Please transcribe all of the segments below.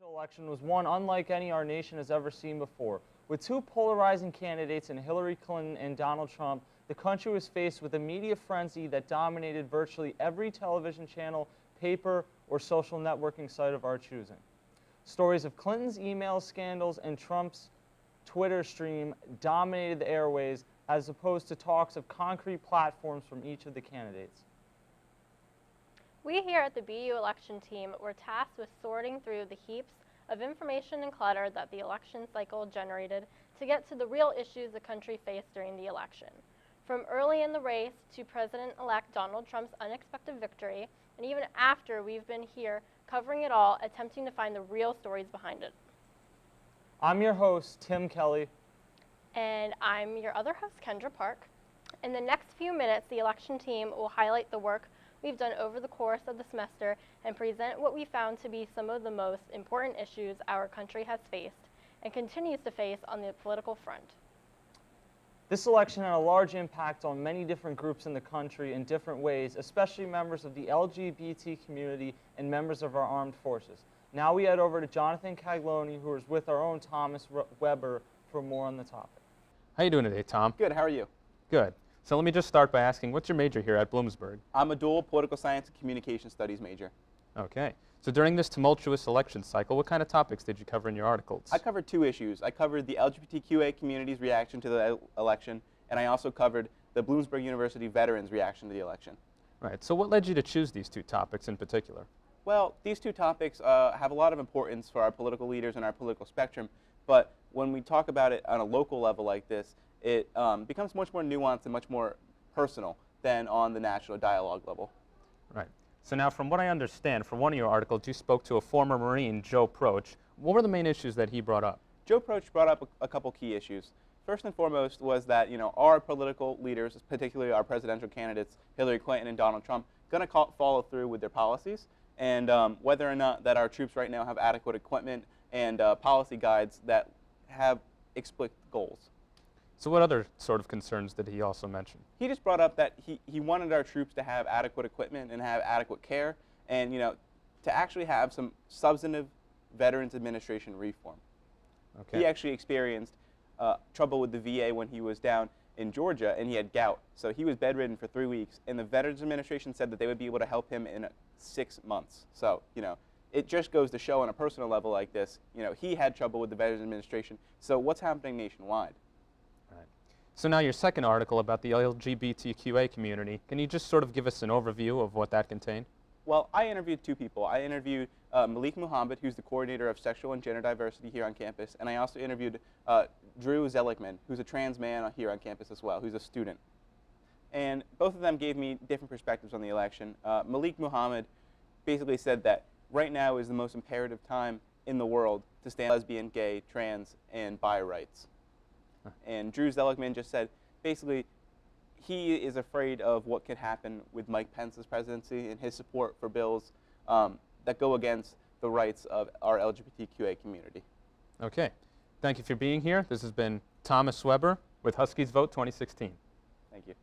presidential election was one unlike any our nation has ever seen before. With two polarizing candidates in Hillary Clinton and Donald Trump, the country was faced with a media frenzy that dominated virtually every television channel, paper, or social networking site of our choosing. Stories of Clinton's email scandals and Trump's Twitter stream dominated the airways, as opposed to talks of concrete platforms from each of the candidates. We here at the BU election team were tasked with sorting through the heaps of information and clutter that the election cycle generated to get to the real issues the country faced during the election. From early in the race to President-elect Donald Trump's unexpected victory, and even after, we've been here covering it all, attempting to find the real stories behind it. I'm your host, Tim Kelly. And I'm your other host, Kendra Park. In the next few minutes, the election team will highlight the work we've done over the course of the semester and present what we found to be some of the most important issues our country has faced and continues to face on the political front. This election had a large impact on many different groups in the country in different ways, especially members of the LGBT community and members of our armed forces. Now we head over to Jonathan Cagloni, who is with our own Thomas Weber, for more on the topic. How you doing today, Tom? Good, how are you? Good. So let me just start by asking, what's your major here at Bloomsburg? I'm a dual political science and communication studies major. Okay. So during this tumultuous election cycle, what kind of topics did you cover in your articles? I covered two issues. I covered the LGBTQA community's reaction to the election, and I also covered the Bloomsburg University veterans' reaction to the election. Right. So what led you to choose these two topics in particular? Well, these two topics have a lot of importance for our political leaders and our political spectrum, but when we talk about it on a local level like this, it becomes much more nuanced and much more personal than on the national dialogue level. Right. So now, from what I understand, from one of your articles, you spoke to a former Marine, Joe Proch. What were the main issues that he brought up? Joe Proch brought up a couple key issues. First and foremost was that, our political leaders, particularly our presidential candidates, Hillary Clinton and Donald Trump, going to follow through with their policies, and whether or not that our troops right now have adequate equipment and policy guides that have explicit goals. So what other sort of concerns did he also mention? He just brought up that he wanted our troops to have adequate equipment and have adequate care, and to actually have some substantive Veterans Administration reform. Okay. He actually experienced trouble with the VA when he was down in Georgia, and he had gout. So he was bedridden for 3 weeks, and the Veterans Administration said that they would be able to help him in 6 months. So, it just goes to show on a personal level like this, he had trouble with the Veterans Administration. So what's happening nationwide? Right. So now your second article about the LGBTQA community, can you just sort of give us an overview of what that contained? Well, I interviewed two people. I interviewed Malik Muhammad, who's the coordinator of sexual and gender diversity here on campus, and I also interviewed Drew Zelikman, who's a trans man here on campus as well, who's a student. And both of them gave me different perspectives on the election. Malik Muhammad basically said that right now is the most imperative time in the world to stand for lesbian, gay, trans, and bi rights. And Drew Zelikman just said, basically, he is afraid of what could happen with Mike Pence's presidency and his support for bills that go against the rights of our LGBTQA community. Okay. Thank you for being here. This has been Thomas Weber with Huskies Vote 2016. Thank you.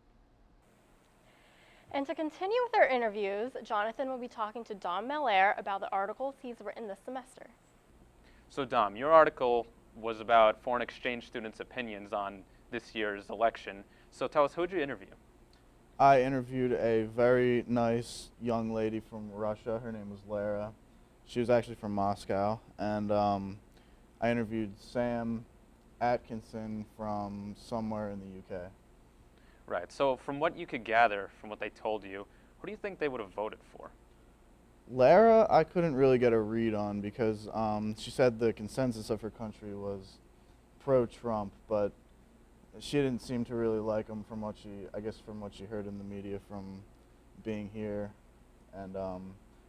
And to continue with our interviews, Jonathan will be talking to Dom Melaire about the articles he's written this semester. So Dom, your article was about foreign exchange students' opinions on this year's election. So tell us, who did you interview? I interviewed a very nice young lady from Russia. Her name was Lara. She was actually from Moscow. And I interviewed Sam Atkinson from somewhere in the UK. Right. So from what you could gather from what they told you, who do you think they would have voted for? Lara, I couldn't really get a read on because she said the consensus of her country was pro-Trump, but she didn't seem to really like him from what from what she heard in the media from being here. And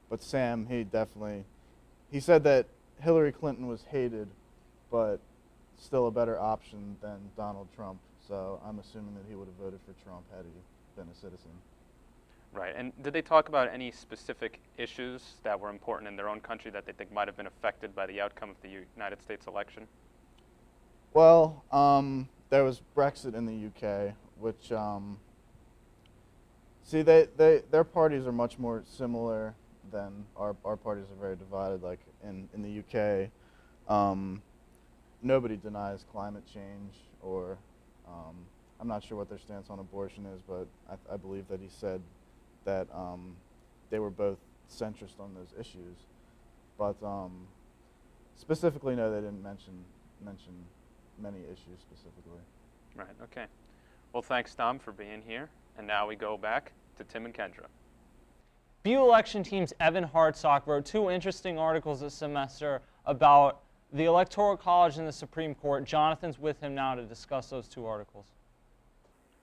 but Sam, he said that Hillary Clinton was hated, but still a better option than Donald Trump. So I'm assuming that he would have voted for Trump had he been a citizen. Right. And did they talk about any specific issues that were important in their own country that they think might have been affected by the outcome of the United States election? Well, there was Brexit in the UK, which, their parties are much more similar than our parties are very divided. Like in the UK, nobody denies climate change, or I'm not sure what their stance on abortion is, but I believe that he said that they were both centrist on those issues. But specifically, no, they didn't mention many issues specifically. Right, okay. Well, thanks, Tom, for being here. And now we go back to Tim and Kendra. BU election team's Evan Hartsock wrote 2 interesting articles this semester about the Electoral College and the Supreme Court. Jonathan's with him now to discuss those 2 articles.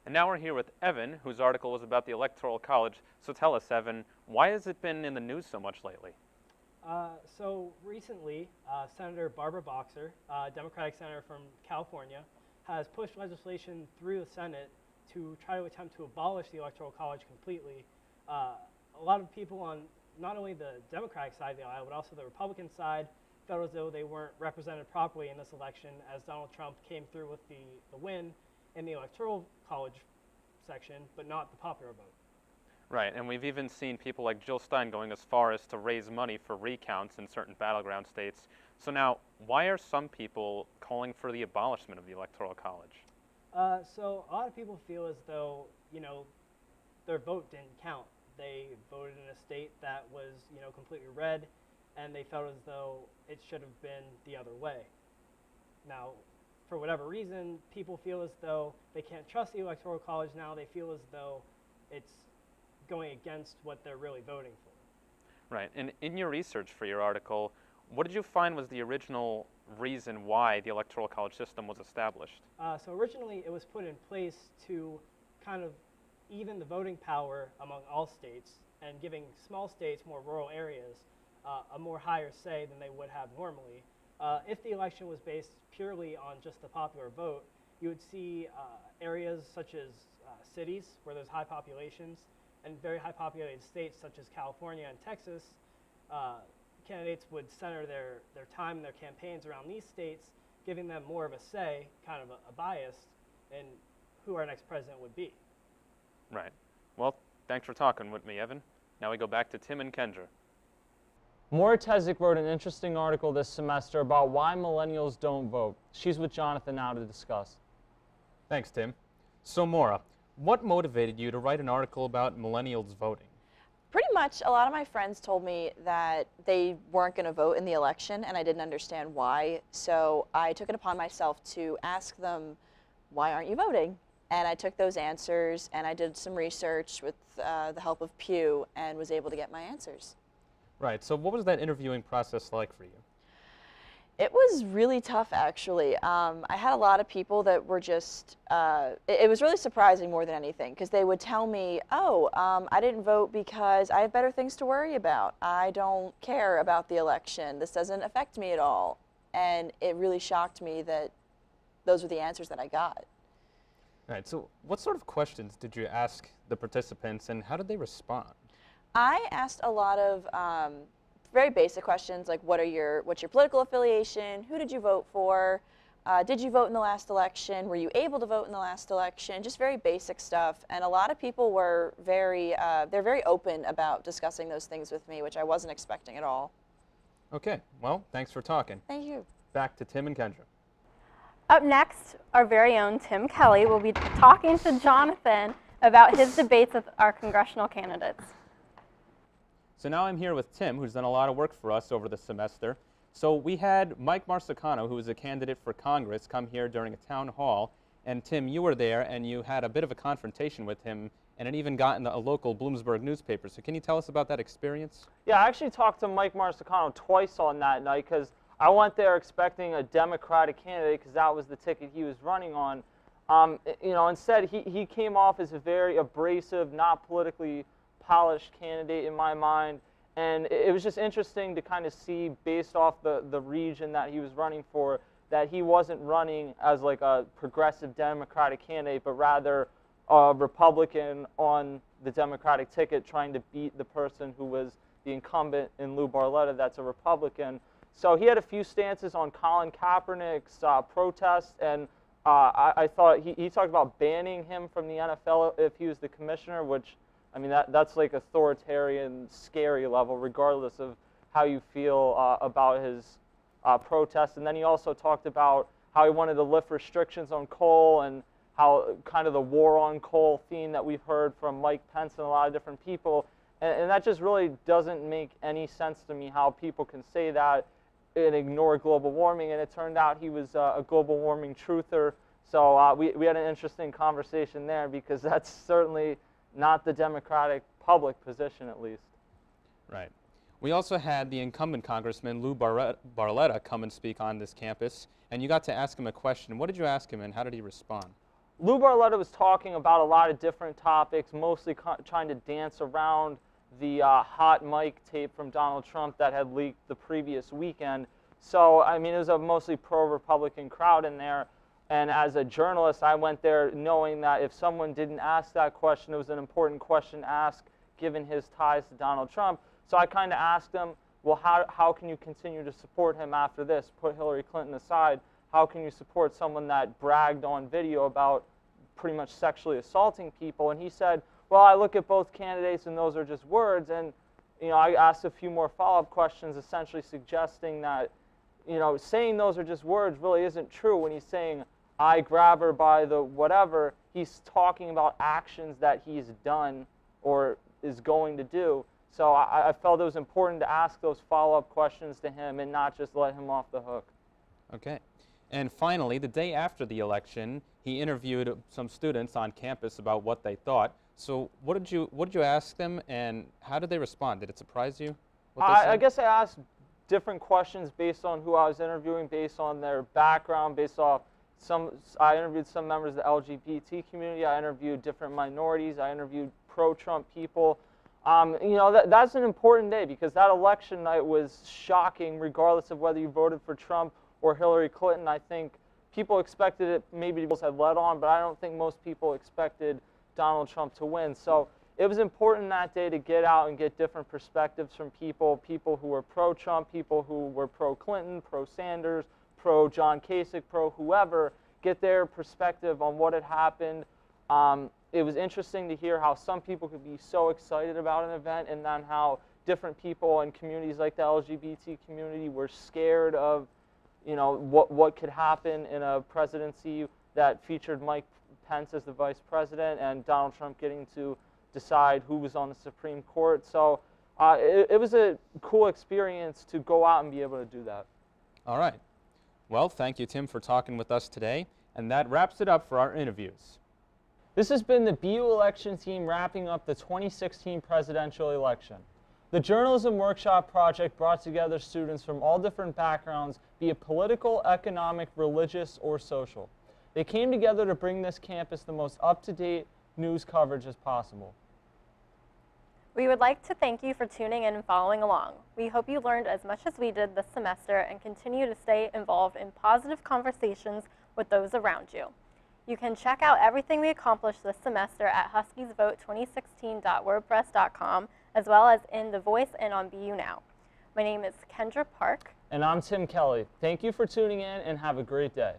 And now we're here with Evan, whose article was about the Electoral College. So tell us, Evan, why has it been in the news so much lately? So recently, Senator Barbara Boxer, Democratic senator from California, has pushed legislation through the Senate to try to attempt to abolish the Electoral College completely. A lot of people on not only the Democratic side of the aisle, but also the Republican side, felt as though they weren't represented properly in this election, as Donald Trump came through with the win in the Electoral College section, but not the popular vote. Right, and we've even seen people like Jill Stein going as far as to raise money for recounts in certain battleground states. So now, why are some people calling for the abolishment of the Electoral College? So a lot of people feel as though, you know, their vote didn't count. They voted in a state that was, you know, completely red, and they felt as though it should have been the other way. Now, for whatever reason, people feel as though they can't trust the Electoral College now. They feel as though it's going against what they're really voting for. Right, and in your research for your article, what did you find was the original reason why the Electoral College system was established? So originally it was put in place to kind of even the voting power among all states and giving small states, more rural areas, a more higher say than they would have normally. If the election was based purely on just the popular vote, you would see areas such as cities where there's high populations and very high populated states such as California and Texas. Candidates would center their time and their campaigns around these states, giving them more of a say, kind of a bias, in who our next president would be. Right. Well, thanks for talking with me, Evan. Now we go back to Tim and Kendra. Maura Tezik wrote an interesting article this semester about why millennials don't vote. She's with Jonathan now to discuss. Thanks, Tim. So, Maura, what motivated you to write an article about millennials voting? Pretty much, a lot of my friends told me that they weren't going to vote in the election, and I didn't understand why. So I took it upon myself to ask them, why aren't you voting? And I took those answers, and I did some research with the help of Pew, and was able to get my answers. Right, so what was that interviewing process like for you? It was really tough, actually. I had a lot of people that were just, it was really surprising more than anything, because they would tell me, oh, I didn't vote because I have better things to worry about. I don't care about the election. This doesn't affect me at all. And it really shocked me that those were the answers that I got. Right, so what sort of questions did you ask the participants, and how did they respond? I asked a lot of very basic questions, like what's your political affiliation, who did you vote for, did you vote in the last election, were you able to vote in the last election, just very basic stuff. And a lot of people were they're very open about discussing those things with me, which I wasn't expecting at all. Okay, well, thanks for talking. Thank you. Back to Tim and Kendra. Up next, our very own Tim Kelly will be talking to Jonathan about his debates with our congressional candidates. So now I'm here with Tim, who's done a lot of work for us over the semester. So we had Mike Marsicano, who is a candidate for Congress, come here during a town hall. And Tim, you were there, and you had a bit of a confrontation with him, and it even got in a local Bloomsburg newspaper. So can you tell us about that experience? Yeah, I actually talked to Mike Marsicano twice on that night because I went there expecting a Democratic candidate because that was the ticket he was running on. You know, instead he came off as a very abrasive, not politically polished candidate in my mind, and it was just interesting to kind of see, based off the region that he was running for, that he wasn't running as like a progressive Democratic candidate, but rather a Republican on the Democratic ticket trying to beat the person who was the incumbent in Lou Barletta, that's a Republican. So he had a few stances on Colin Kaepernick's protest, and I thought he talked about banning him from the NFL if he was the commissioner, which, I mean, that's like authoritarian, scary level, regardless of how you feel about his protest. And then he also talked about how he wanted to lift restrictions on coal and how kind of the war on coal theme that we've heard from Mike Pence and a lot of different people. And that just really doesn't make any sense to me, how people can say that and ignore global warming. And it turned out he was a global warming truther. So we had an interesting conversation there, because that's certainly not the Democratic public position, at least. Right. We also had the incumbent Congressman Lou Barletta come and speak on this campus, and you got to ask him a question. What did you ask him, and how did he respond? Lou Barletta was talking about a lot of different topics, mostly trying to dance around the hot mic tape from Donald Trump that had leaked the previous weekend. So, I mean, it was a mostly pro-Republican crowd in there. And as a journalist, I went there knowing that if someone didn't ask that question, it was an important question to ask, given his ties to Donald Trump. So I kind of asked him, well, how can you continue to support him after this? Put Hillary Clinton aside. How can you support someone that bragged on video about pretty much sexually assaulting people? And he said, well, I look at both candidates and those are just words. And I asked a few more follow-up questions, essentially suggesting that saying those are just words really isn't true. When he's saying, I grab her by the whatever, he's talking about actions that he's done or is going to do. So I felt it was important to ask those follow-up questions to him and not just let him off the hook. Okay. And finally, the day after the election, he interviewed some students on campus about what they thought. So what did you ask them, and how did they respond? Did it surprise you? I guess I asked different questions based on who I was interviewing, based on their background, based off I interviewed some members of the LGBT community. I interviewed different minorities. I interviewed pro-Trump people. That's an important day, because that election night was shocking, regardless of whether you voted for Trump or Hillary Clinton. I think people expected it, maybe people had led on, but I don't think most people expected Donald Trump to win. So it was important that day to get out and get different perspectives from people who were pro-Trump, people who were pro-Clinton, pro-Sanders, pro-John Kasich, pro-whoever, get their perspective on what had happened. It was interesting to hear how some people could be so excited about an event, and then how different people in communities like the LGBT community were scared of what could happen in a presidency that featured Mike Pence as the vice president and Donald Trump getting to decide who was on the Supreme Court. So it was a cool experience to go out and be able to do that. All right. Well, thank you, Tim, for talking with us today. And that wraps it up for our interviews. This has been the BU election team wrapping up the 2016 presidential election. The Journalism Workshop project brought together students from all different backgrounds, be it political, economic, religious, or social. They came together to bring this campus the most up-to-date news coverage as possible. We would like to thank you for tuning in and following along. We hope you learned as much as we did this semester and continue to stay involved in positive conversations with those around you. You can check out everything we accomplished this semester at huskiesvote2016.wordpress.com, as well as in The Voice and on BU Now. My name is Kendra Park. And I'm Tim Kelly. Thank you for tuning in, and have a great day.